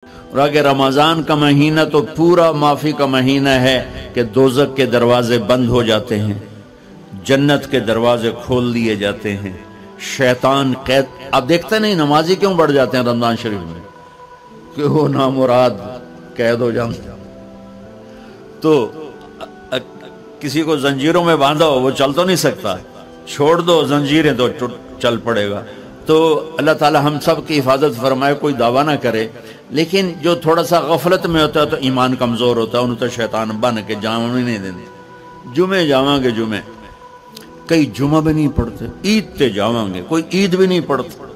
اور اگر رمضان کا مہینہ تو پورا معافی کا مہینہ ہے کہ دوزخ کے دروازے بند ہو جاتے ہیں، جنت کے دروازے کھول دیے جاتے ہیں، شیطان قید. آپ دیکھتے نہیں نمازی کیوں بڑھ جاتے ہیں رمضان شریف میں؟ کہ وہ نامراد قید ہو جاتے ہیں. تو کسی کو زنجیروں میں باندھا ہو وہ چل تو نہیں سکتا، چھوڑ دو زنجیریں تو چل پڑے گا. تو اللہ تعالی ہم سب کی حفاظت فرمائے. کوئی دعویٰ نہ کرے، لیکن جو تھوڑا سا غفلت میں ہوتا ہے تو ایمان کمزور ہوتا ہے، انہوں تو شیطان بن کے جامع نہیں دیتے. جمعے جاواں گے، جمعے کئی جمعہ بھی نہیں پڑھتے، عید تے جاواں گے، کوئی عید بھی نہیں پڑھتا.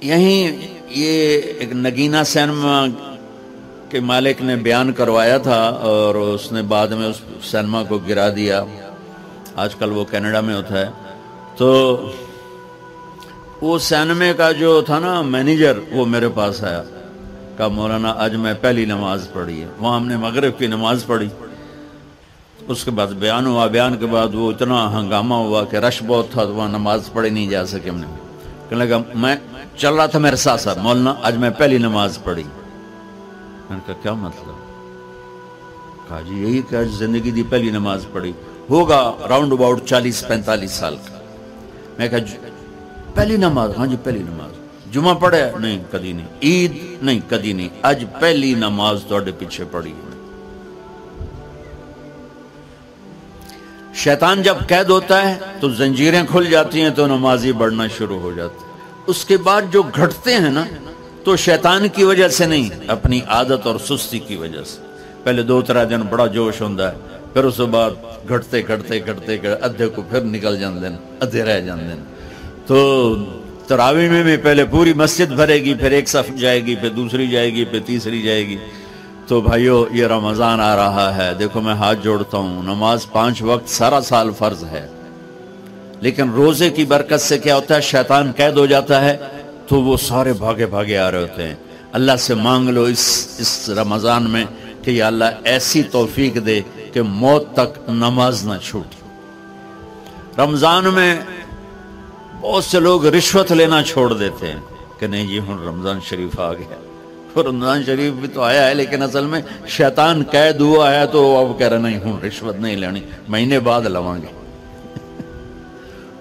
یہیں یہ ایک نگینہ سینما کے مالک نے بیان کروایا تھا اور اس نے بعد میں اس سینما کو گرا دیا. آج کل وہ کینیڈا میں ہوتا ہے. تو وہ سینمے کا جو تھا نا مینیجر، وہ میرے پاس آیا، کہا مولانا آج میں پہلی نماز پڑھی ہے. وہاں ہم نے مغرب کی نماز پڑھی. اس کے بعد بیان ہوا، بیان کے بعد وہ اتنا ہنگامہ ہوا کہ رش بہت تھا تو وہاں نماز پڑھی نہیں جا سکے. ہم نے کہنے لگا میں چل رہا تھا میرے ساتھ ساتھ، مولانا آج میں پہلی نماز پڑھی. میں نے کہا کیا مطلب؟ کہا جی یہی کہ آج زندگی دی پہلی نماز پڑھی. ہوگا راؤنڈ اباؤٹ 40-45 سال کا. میں کہا پہلی نماز؟ ہاں جی پہلی نماز. جمعہ پڑھے؟ نہیں کدی نہیں. عید؟ نہیں کدی نہیں. آج پہلی نماز تواڈے پیچھے پڑھی. شیطان جب قید ہوتا ہے تو زنجیریں کھل جاتی ہیں تو نمازی بڑھنا شروع ہو جاتے ہیں. اس کے بعد جو گھٹتے ہیں نا تو شیطان کی وجہ سے نہیں، اپنی عادت اور سستی کی وجہ سے. پہلے 2-3 دن بڑا جوش ہوتا ہے، پھر اس کے بعد گھٹتے ادھے کو پھر نکل جاندے ہیں، ادھے رہ جاندے ہیں. تو تراویح میں بھی پہلے پوری مسجد بھرے گی، پھر ایک صف جائے گی، پھر دوسری جائے گی، پھر تیسری جائے گی. تو بھائیو یہ رمضان آ رہا ہے، دیکھو میں ہاتھ جوڑتا ہوں، نماز 5 وقت سارا سال فرض ہے، لیکن روزے کی برکت سے کیا ہوتا ہے؟ شیطان قید ہو جاتا ہے تو وہ سارے بھاگے آ رہے ہوتے ہیں. اللہ سے مانگ لو اس رمضان میں کہ یا اللہ ایسی توفیق دے کہ موت تک نماز نہ چھوٹی. رمضان میں بہت سے لوگ رشوت لینا چھوڑ دیتے ہیں کہ نہیں جی ہن رمضان شریف آ گیا. رمضان شریف بھی تو آیا ہے، لیکن اصل میں شیطان قید ہوا ہے تو اب کہہ رہے نہیں ہن رشوت نہیں لینی، مہینے بعد لواں گے.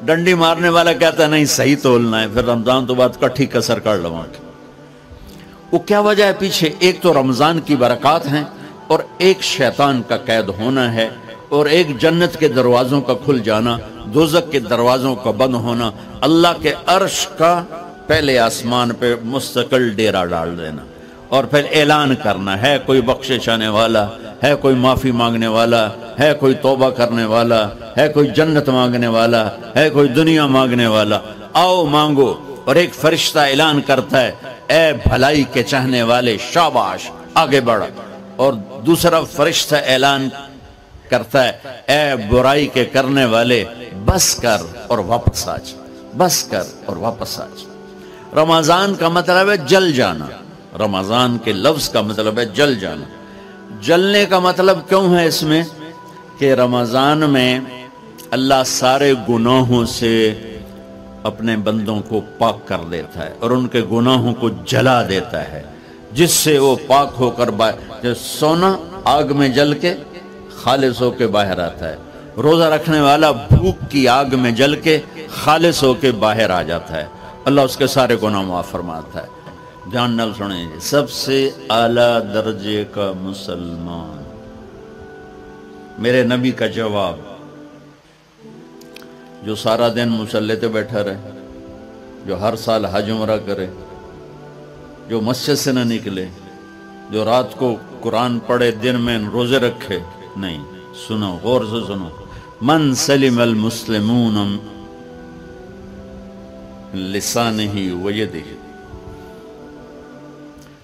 ڈنڈی مارنے والا کہتا ہے نہیں صحیح تولنا ہے، پھر رمضان تو بعد کٹھی کسر کر لواں گے. وہ کیا وجہ ہے پیچھے؟ ایک تو رمضان کی برکات ہیں، اور ایک شیطان کا قید ہونا ہے، اور ایک جنت کے دروازوں کا کھل جانا، دوزخ کے دروازوں کا بند ہونا، اللہ کے عرش کا پہلے آسمان پہ مستقل ڈیرا ڈال دینا، اور پھر اعلان کرنا ہے کوئی بخشش آنے والا ہے، کوئی معافی مانگنے والا ہے، کوئی توبہ کرنے والا ہے، کوئی جنت مانگنے والا ہے، کوئی دنیا مانگنے والا، آؤ مانگو. اور ایک فرشتہ اعلان کرتا ہے اے بھلائی کے چاہنے والے شاباش آگے بڑھ، اور دوسرا فرشتہ اعلان کرتا ہے اے برائی کے کرنے والے بس کر اور واپس آ جا، بس کر اور واپس آ جا. رمضان کا مطلب ہے جل جانا. رمضان کے لفظ کا مطلب ہے جل جانا. جلنے کا مطلب کیوں ہے اس میں؟ کہ رمضان میں اللہ سارے گناہوں سے اپنے بندوں کو پاک کر دیتا ہے اور ان کے گناہوں کو جلا دیتا ہے، جس سے وہ پاک ہو کر سونا آگ میں جل کے خالص ہو کے باہر آتا ہے. روزہ رکھنے والا بھوک کی آگ میں جل کے خالص ہو کے باہر آ جاتا ہے، اللہ اس کے سارے گناہ معاف فرماتا ہے. دھیان نال سنیں جی. سب سے اعلیٰ درجے کا مسلمان، میرے نبی کا جواب، جو سارا دن مصلی پہ بیٹھا رہے، جو ہر سال حج عمرہ کرے، جو مسجد سے نہ نکلے، جو رات کو قرآن پڑھے، دن میں روزے رکھے. نہیں، سنو غور سے سنو. من سلم المسلمون لسانہ ویدہ،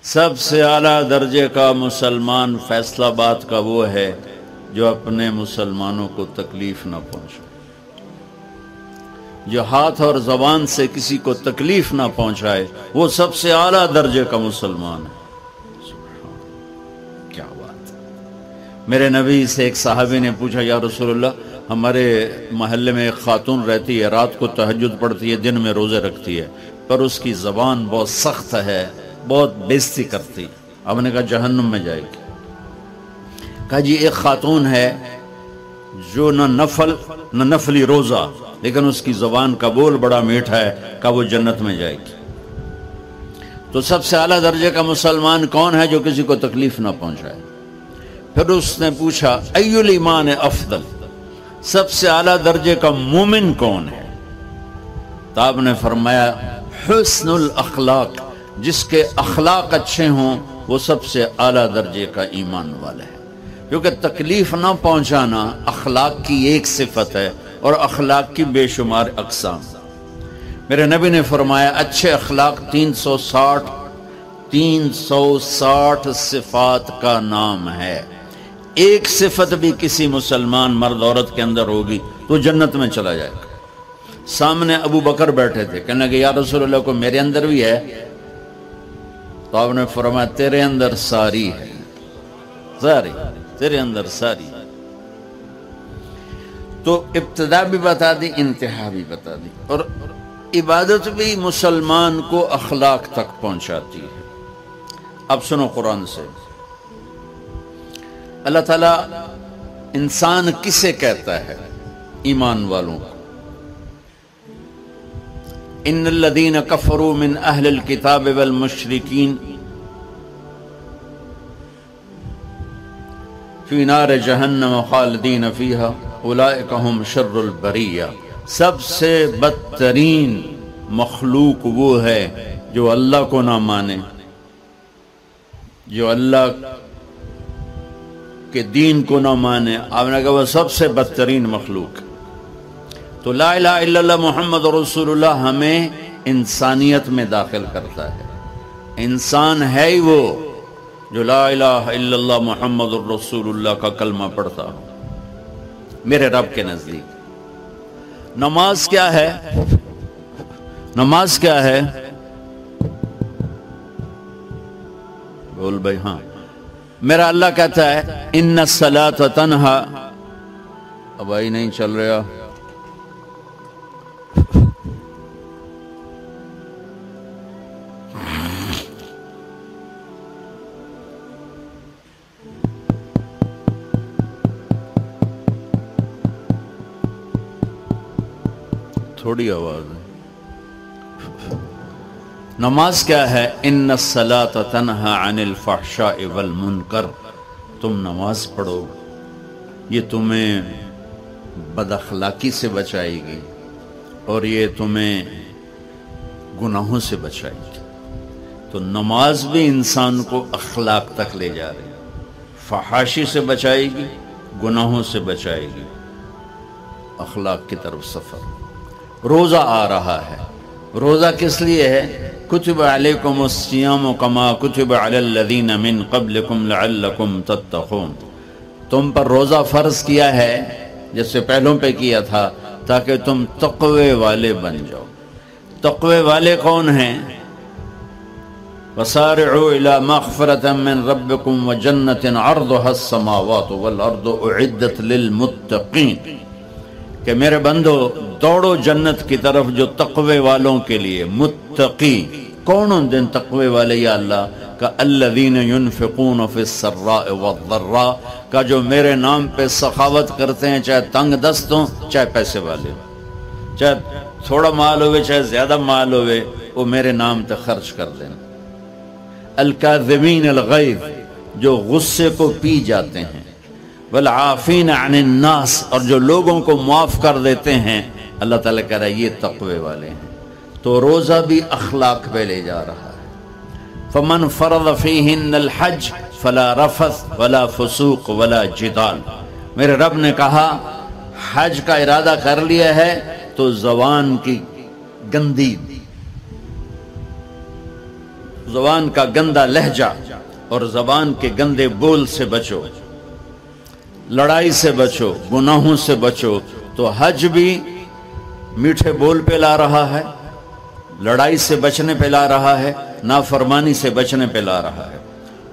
سب سے اعلیٰ درجے کا مسلمان فیصلہ بات کا وہ ہے جو اپنے مسلمانوں کو تکلیف نہ پہنچے، جو ہاتھ اور زبان سے کسی کو تکلیف نہ پہنچائے، وہ سب سے اعلیٰ درجے کا مسلمان ہے. کیا بات. میرے نبی سے ایک صحابی نے پوچھا یا رسول اللہ، ہمارے محلے میں ایک خاتون رہتی ہے، رات کو تہجد پڑھتی ہے، دن میں روزے رکھتی ہے، پر اس کی زبان بہت سخت ہے، بہت بےزتی کرتی۔ آپ نے کہا جہنم میں جائے گی۔ کہا جی ایک خاتون ہے جو نہ نفلی روزہ، لیکن اس کی زبان کا بول بڑا میٹھا ہے، کہا وہ جنت میں جائے گی۔ تو سب سے اعلیٰ درجے کا مسلمان کون ہے جو کسی کو تکلیف نہ پہنچائے؟ پھر اس نے پوچھا ای الایمان افضل، سب سے اعلیٰ درجے کا مومن کون ہے؟ تو آپ نے فرمایا حسن الاخلاق، جس کے اخلاق اچھے ہوں وہ سب سے اعلیٰ درجے کا ایمان والا ہے، کیونکہ تکلیف نہ پہنچانا اخلاق کی ایک صفت ہے، اور اخلاق کی بے شمار اقسام۔ میرے نبی نے فرمایا اچھے اخلاق 360 صفات کا نام ہے، ایک صفت بھی کسی مسلمان مرد عورت کے اندر ہوگی تو جنت میں چلا جائے گا۔ سامنے ابو بکر بیٹھے تھے، کہنے لگے یا رسول اللہ کو میرے اندر بھی ہے؟ تو آپ نے فرمایا تیرے اندر ساری ہے، ساری تیرے اندر ساری۔ تو ابتدا بھی بتا دی، انتہا بھی بتا دی، اور عبادت بھی مسلمان کو اخلاق تک پہنچاتی ہے۔ اب سنو قرآن سے، اللہ تعالیٰ انسان کسے کہتا ہے؟ ایمان والوں کو۔ ان الذین کفروا من اہل الکتاب والمشرکین فی نار جہنم خالدین فیہا اولئک ہم شر البریہ۔ سب سے بدترین مخلوق وہ ہے جو اللہ کو نہ مانے، جو اللہ کے دین کو نہ مانے۔ آپ نے کہا وہ سب سے بدترین مخلوق۔ تو لا الہ الا اللہ محمد رسول اللہ ہمیں انسانیت میں داخل کرتا ہے۔ انسان ہے ہی وہ جو لا الہ الا اللہ محمد رسول اللہ کا کلمہ پڑھتا ہو میرے رب کے نزدیک۔ نماز کیا ہے؟ نماز کیا ہے؟ بول بھائی ہاں۔ میرا اللہ کہتا ہے ان الصلاۃ تنہا، اب بھائی نہیں چل رہا، تھوڑی آواز ہے۔ نماز کیا ہے؟ ان الصلاۃ تنہا عن الفحشاء والمنکر، تم نماز پڑھو، یہ تمہیں بد اخلاقی سے بچائے گی اور یہ تمہیں گناہوں سے بچائے گی۔ تو نماز بھی انسان کو اخلاق تک لے جا رہی ہے، فحاشی سے بچائے گی، گناہوں سے بچائے گی، اخلاق کی طرف سفر۔ روزہ آ رہا ہے، روزہ کس لیے ہے؟ کتب علیکم الصیام کما کتب علی الذین من قبلکم لعلکم تتقون، تم پر روزہ فرض کیا ہے جیسے پہلوں پہ کیا تھا تاکہ تم تقوی والے بن جاؤ۔ تقوی والے کون ہیں؟ وسارعوا الی مغفرۃ من ربکم وجنۃ عرضها السماوات والارض اعدت للمتقین، کہ میرے بندو دوڑو جنت کی طرف جو تقوی والوں کے لیے۔ متقی کون ان دن تقوی والے یا اللہ کا؟ الذین ينفقون فی السراء والضراء، کا جو میرے نام پہ سخاوت کرتے ہیں، چاہے تنگ دست ہوں چاہے پیسے والے ہوں، چاہے تھوڑا مال ہوئے چاہے زیادہ مال ہوئے، وہ میرے نام پہ خرچ کر دیں۔ الکاظمین الغیظ، جو غصے کو پی جاتے ہیں، والعافین عن الناس، اور جو لوگوں کو معاف کر دیتے ہیں۔ اللہ تعالیٰ کہہ رہا ہے یہ تقوی والے ہیں۔ تو روزہ بھی اخلاق پہ لے جا رہا ہے۔ فمن فرض فیہن الحج فلا رفث ولا فسوق ولا جدال، میرے رب نے کہا حج کا ارادہ کر لیا ہے تو زبان کی گندی، زبان کا گندا لہجہ اور زبان کے گندے بول سے بچو، لڑائی سے بچو، گناہوں سے بچو۔ تو حج بھی میٹھے بول پہ لا رہا ہے، لڑائی سے بچنے پہ لا رہا ہے، نافرمانی سے بچنے پہ لا رہا ہے۔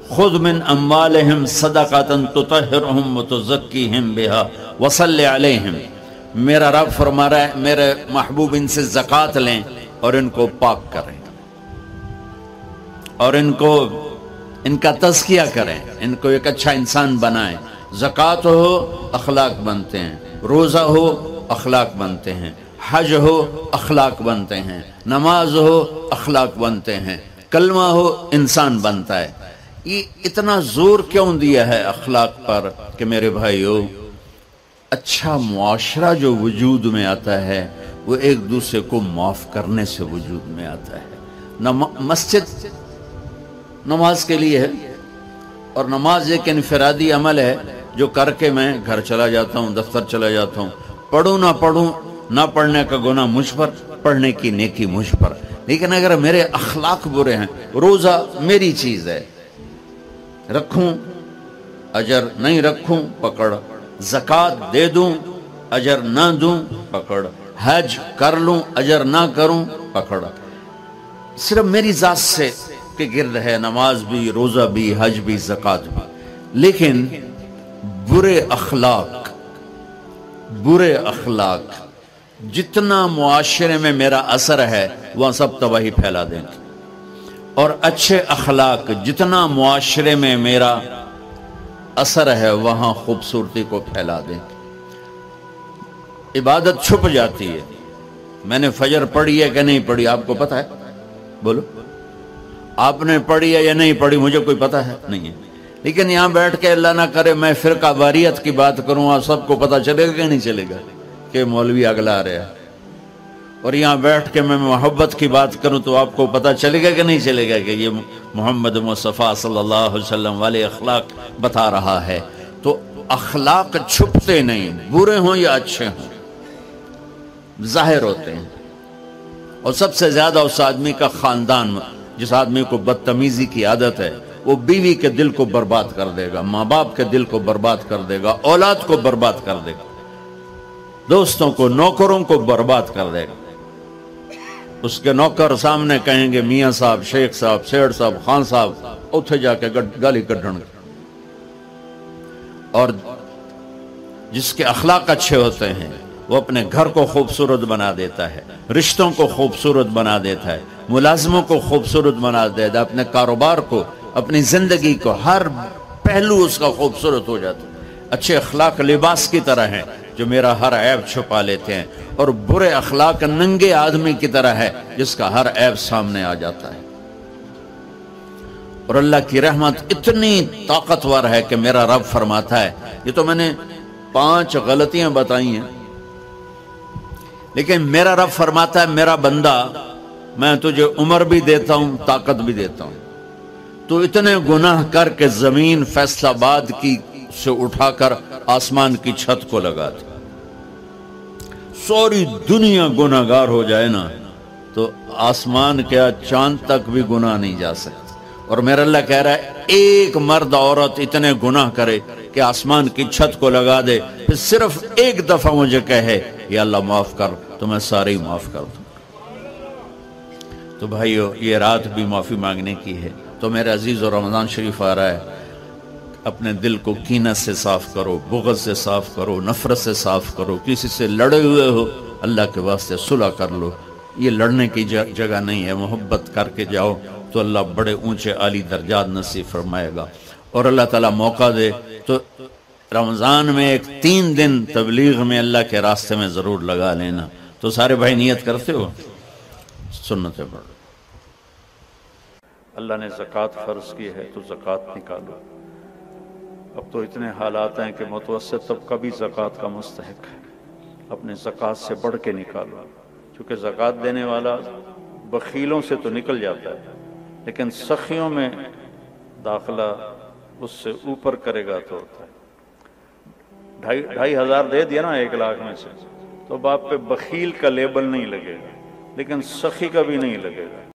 خذ من اموالہم صدقۃ تطہرہم وتزکیہم بہا وصلی علیہم، میرا رب فرما رہا ہے میرے محبوب ان سے زکوٰۃ لیں اور ان کو پاک کریں اور ان کا تزکیہ کریں، ان کو ایک اچھا انسان بنائیں۔ زکوٰۃ ہو اخلاق بنتے ہیں، روزہ ہو اخلاق بنتے ہیں، حج ہو اخلاق بنتے ہیں، نماز ہو اخلاق بنتے ہیں، کلمہ ہو انسان بنتا ہے۔ یہ اتنا زور کیوں دیا ہے اخلاق پر کہ میرے بھائیو، اچھا معاشرہ جو وجود میں آتا ہے وہ ایک دوسرے کو معاف کرنے سے وجود میں آتا ہے۔ مسجد نماز کے لیے ہے، اور نماز ایک انفرادی عمل ہے جو کر کے میں گھر چلا جاتا ہوں، دفتر چلا جاتا ہوں، پڑھوں نہ پڑھوں، نہ پڑھنے کا گناہ مجھ پر، پڑھنے کی نیکی مجھ پر۔ لیکن اگر میرے اخلاق برے ہیں، روزہ میری چیز ہے، رکھوں اجر، نہیں رکھوں پکڑ، زکوٰۃ دے دوں اجر نہ دوں پکڑ، حج کر لوں اجر نہ کروں پکڑ، صرف میری ذات سے کے گرد ہے نماز بھی، روزہ بھی، حج بھی، زکوٰۃ بھی۔ لیکن برے اخلاق جتنا معاشرے میں میرا اثر ہے وہ سب تباہی پھیلا دیں گے، اور اچھے اخلاق جتنا معاشرے میں میرا اثر ہے وہاں خوبصورتی کو پھیلا دیں گے۔ عبادت چھپ جاتی ہے، میں نے فجر پڑھی ہے کہ نہیں پڑھی آپ کو پتہ ہے؟ بولو، آپ نے پڑھی ہے یا نہیں پڑھی؟ مجھے کوئی پتہ ہے نہیں ہے۔ لیکن یہاں بیٹھ کے اللہ نہ کرے میں فرقہ واریت کی بات کروں، اور سب کو پتہ چلے گا کہ نہیں چلے گا کہ مولوی اگلا رہا ہے، اور یہاں بیٹھ کے میں محبت کی بات کروں تو آپ کو پتہ چلے گا کہ نہیں چلے گا کہ یہ محمد مصطفیٰ صلی اللہ علیہ وسلم والے اخلاق بتا رہا ہے۔ تو اخلاق چھپتے نہیں، برے ہوں یا اچھے ہوں، ظاہر ہوتے ہیں۔ اور سب سے زیادہ اس آدمی کا خاندان، جس آدمی کو بدتمیزی کی عادت ہے، وہ بیوی کے دل کو برباد کر دے گا، ماں باپ کے دل کو برباد کر دے گا، اولاد کو برباد کر دے گا، دوستوں کو، نوکروں کو برباد کر دے گا۔ اس کے نوکر سامنے کہیں گے میاں صاحب، شیخ صاحب، سیڑ صاحب، خان صاحب، اتھے جا کے گالی کڈھن گے۔ اور جس کے اخلاق اچھے ہوتے ہیں وہ اپنے گھر کو خوبصورت بنا دیتا ہے، رشتوں کو خوبصورت بنا دیتا ہے، ملازموں کو خوبصورت بنا دیتا ہے، اپنے کاروبار کو، اپنی زندگی کو، ہر پہلو اس کا خوبصورت ہو جاتا ہے۔ اچھے اخلاق لباس کی طرح ہیں جو میرا ہر عیب چھپا لیتے ہیں، اور برے اخلاق ننگے آدمی کی طرح ہے جس کا ہر عیب سامنے آ جاتا ہے۔ اور اللہ کی رحمت اتنی طاقتور ہے کہ میرا رب فرماتا ہے، یہ تو میں نے 5 غلطیاں بتائی ہیں، لیکن میرا رب فرماتا ہے میرا بندہ، میں تجھے عمر بھی دیتا ہوں، طاقت بھی دیتا ہوں، تو اتنے گناہ کر کے زمین فیصل آباد کی سے اٹھا کر آسمان کی چھت کو لگا دے، سوری دنیا گناہ گار ہو جائے نا تو آسمان کیا چاند تک بھی گناہ نہیں جا سکتا۔ اور میرا اللہ کہہ رہا ہے ایک مرد عورت اتنے گناہ کرے کہ آسمان کی چھت کو لگا دے، پھر صرف ایک دفعہ مجھے کہے یا اللہ معاف کر، تو میں سارے ہی معاف کر دوں۔ تو بھائیو، یہ رات بھی معافی مانگنے کی ہے۔ تو میرے عزیز، اور رمضان شریف آ رہا ہے، اپنے دل کو کینہ سے صاف کرو، بغض سے صاف کرو، نفرت سے صاف کرو، کسی سے لڑے ہوئے ہو اللہ کے واسطے صلح کر لو۔ یہ لڑنے کی جگہ نہیں ہے، محبت کر کے جاؤ تو اللہ بڑے اونچے عالی درجات نصیب فرمائے گا۔ اور اللہ تعالیٰ موقع دے تو رمضان میں ایک 3 دن تبلیغ میں اللہ کے راستے میں ضرور لگا لینا۔ تو سارے بھائی نیت کرتے ہو؟ سنتیں پڑھو۔ اللہ نے زکوٰۃ فرض کی ہے تو زکوٰۃ نکالو۔ اب تو اتنے حالات ہیں کہ متوسط طبقہ بھی زکوٰۃ کا مستحق ہے، اپنے زکوٰۃ سے بڑھ کے نکالو، چونکہ زکوٰۃ دینے والا بخیلوں سے تو نکل جاتا ہے، لیکن سخیوں میں داخلہ اس سے اوپر کرے گا تو ہوتا ہے۔ 2,500 دے دیا نا 1 لاکھ میں سے، تو باپ پہ بخیل کا لیبل نہیں لگے گا، لیکن سخی کا بھی نہیں لگے گا۔